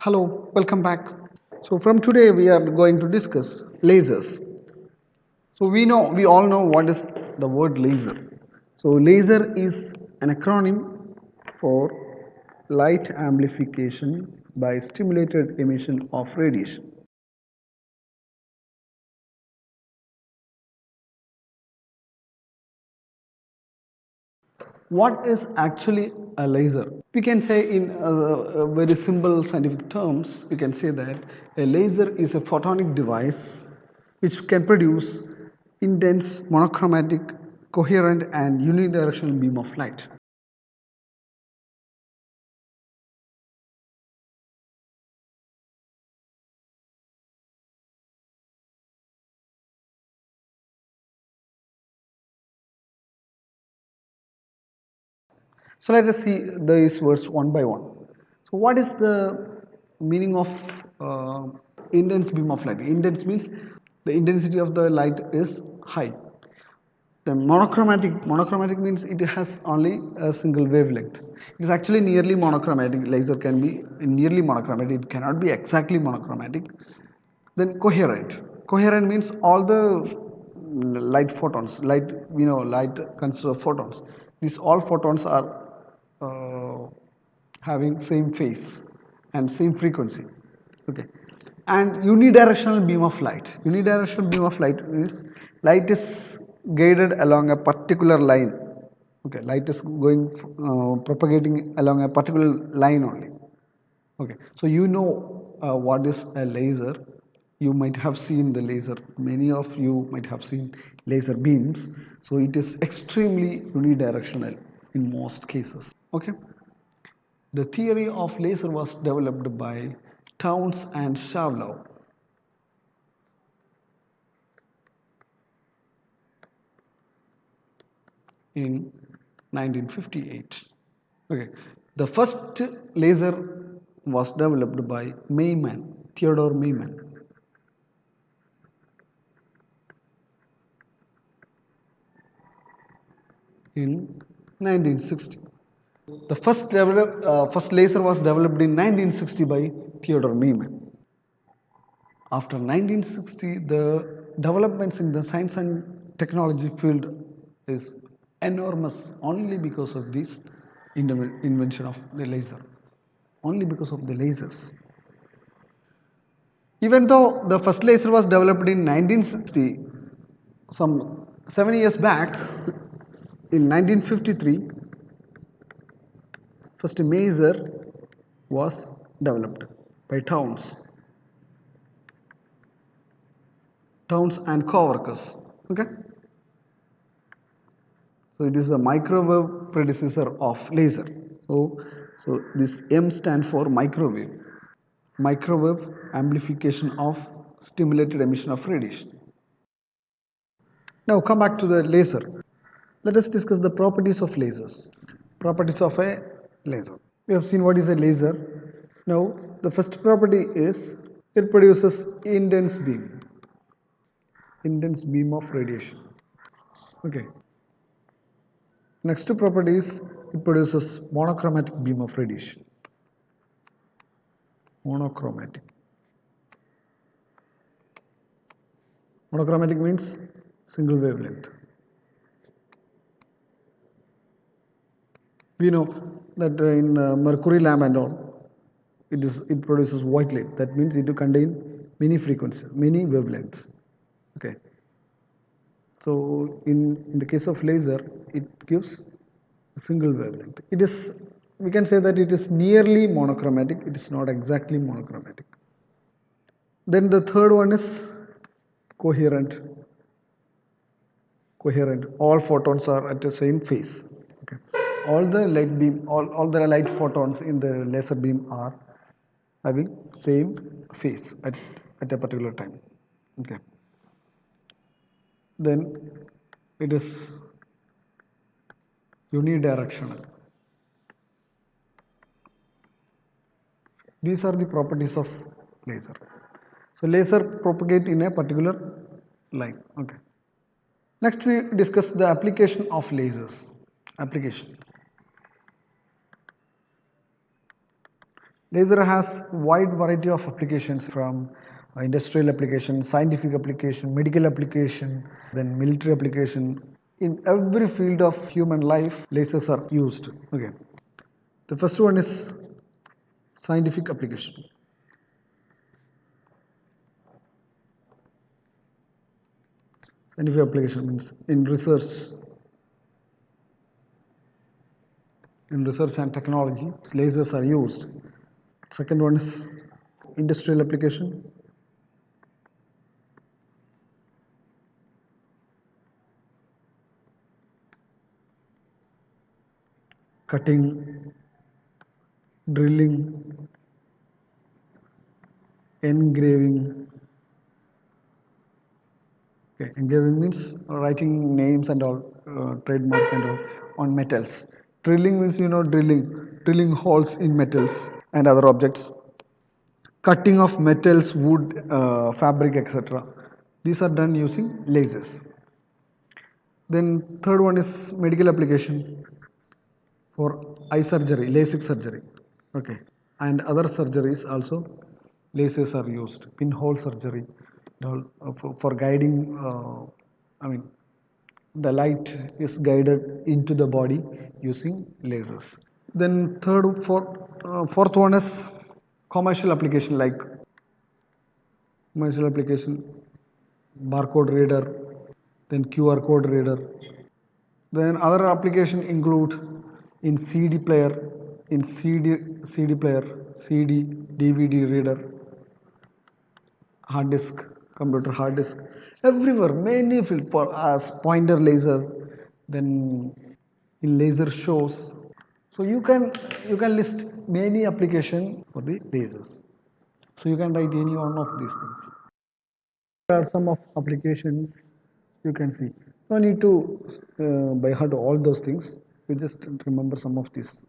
Hello, welcome back. So from today we are going to discuss lasers. So we all know what is the word laser. So laser is an acronym for light amplification by stimulated emission of radiation. What is actually a laser? We can say in very simple scientific terms, we can say that a laser is a photonic device which can produce intense, monochromatic, coherent and unidirectional beam of light. So let us see these words one by one. So what is the meaning of intense beam of light? Intense means the intensity of the light is high. Then monochromatic means it has only a single wavelength. It is actually nearly monochromatic. Laser can be nearly monochromatic. It cannot be exactly monochromatic. Then coherent means all the light photons, light consists of photons. These all photons are uh, having same phase and same frequency. Okay. And unidirectional beam of light. Unidirectional beam of light is light is guided along a particular line. Okay, light is going propagating along a particular line only. Okay, so what is a laser. You might have seen the laser. Many of you might have seen laser beams. So it is extremely unidirectional in most cases. Okay, the theory of laser was developed by Townes and Shavlov in 1958. Okay, the first laser was developed by Mayman, Theodore Mayman, in 1960. The first laser was developed in 1960 by Theodore Mayman. After 1960, the developments in the science and technology field is enormous only because of this invention of the laser, only because of the lasers. Even though the first laser was developed in 1960, some 7 years back, in 1953, first maser was developed by Townes and co-workers. Okay, so it is a microwave predecessor of laser. So this M stands for microwave amplification of stimulated emission of radiation. Now come back to the laser. Let us discuss the properties of lasers. Properties of a laser. We have seen what is a laser. Now the first property is it produces intense beam of radiation. Okay. Next property is it produces monochromatic beam of radiation. Monochromatic. Monochromatic means single wavelength. We know that in mercury lamp and all, it produces white light. That means it will contain many frequencies, many wavelengths. Okay. So in the case of laser, it gives a single wavelength. It is, we can say that it is nearly monochromatic. It is not exactly monochromatic. Then the third one is coherent. Coherent. All photons are at the same phase. Okay. All the light photons in the laser beam are having same phase at a particular time. Okay. Then it is unidirectional. These are the properties of laser. So laser propagate in a particular line. Okay. Next we discuss the application of lasers. Application. Laser has wide variety of applications from industrial application, scientific application, medical application, then military application. In every field of human life, lasers are used. Okay. The first one is scientific application. Scientific application means in research and technology, lasers are used. Second one is industrial application. Cutting, drilling, engraving. Okay, engraving means writing names and all, trademark and all on metals. Drilling means drilling holes in metals and other objects. Cutting of metals, wood, fabric, etc. These are done using lasers. Then third one is medical application for eye surgery, LASIK surgery. Okay, and other surgeries also lasers are used. Pinhole surgery, for guiding. I mean, the light is guided into the body using lasers. Then fourth one is commercial application like commercial application, barcode reader, then QR code reader. Then other application include in CD player, in CD player, CD, DVD reader, hard disk, computer hard disk, everywhere, many field for as pointer laser, then in laser shows. So you can list many application for the lasers. So you can write any one of these things. There are some of applications you can see. No need to by heart all those things. You just remember some of these.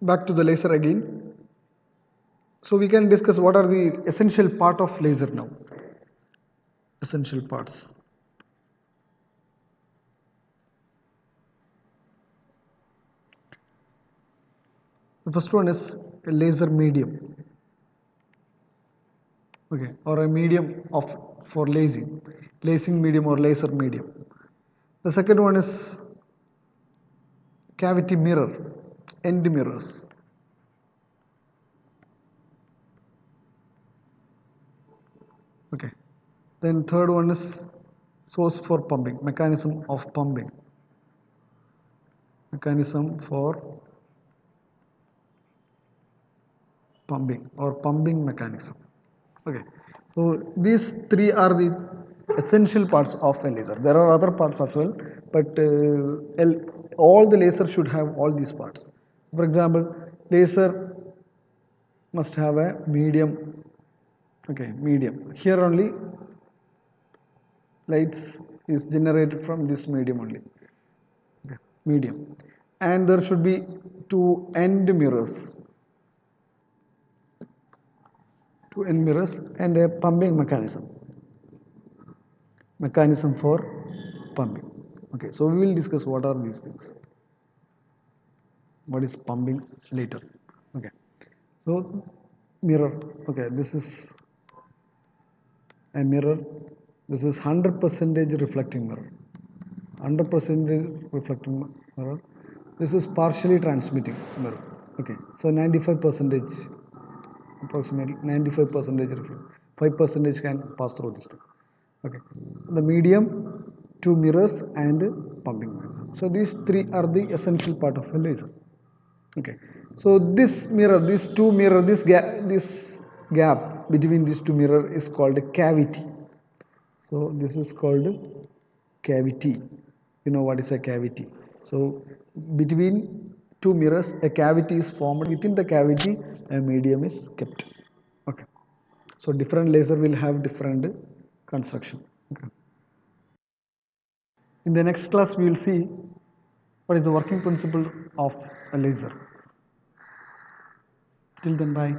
Back to the laser again. So we can discuss what are the essential part of laser now. Essential parts. The first one is a laser medium. Okay, or a medium of for lacing medium or laser medium. The second one is cavity mirror, end mirrors. Okay. Then third one is source for pumping, mechanism of pumping. Mechanism for pumping or pumping mechanism. Okay. So these three are the essential parts of a laser. There are other parts as well, but all the laser should have all these parts. For example, laser must have a medium. Okay, medium. Here only lights is generated from this medium only. Okay, medium. And there should be two end mirrors. Two end mirrors and a pumping mechanism for pumping. Okay, so we will discuss what are these things. What is pumping later. Okay, so mirror. Okay, this is a mirror. This is 100% reflecting mirror. 100% reflecting mirror. This is partially transmitting mirror. Okay, so 95%, approximately 95% reflect. 5% can pass through this thing. Okay, the medium, two mirrors, and pumping mirror. So these three are the essential part of a laser. Okay, so this mirror, these two mirror, this gap between these two mirror is called a cavity. So this is called cavity. You know what is a cavity? So between two mirrors, a cavity is formed. Within the cavity, a medium is kept. Okay. So different laser will have different construction. Okay. In the next class, we will see what is the working principle of a laser. Till then, bye.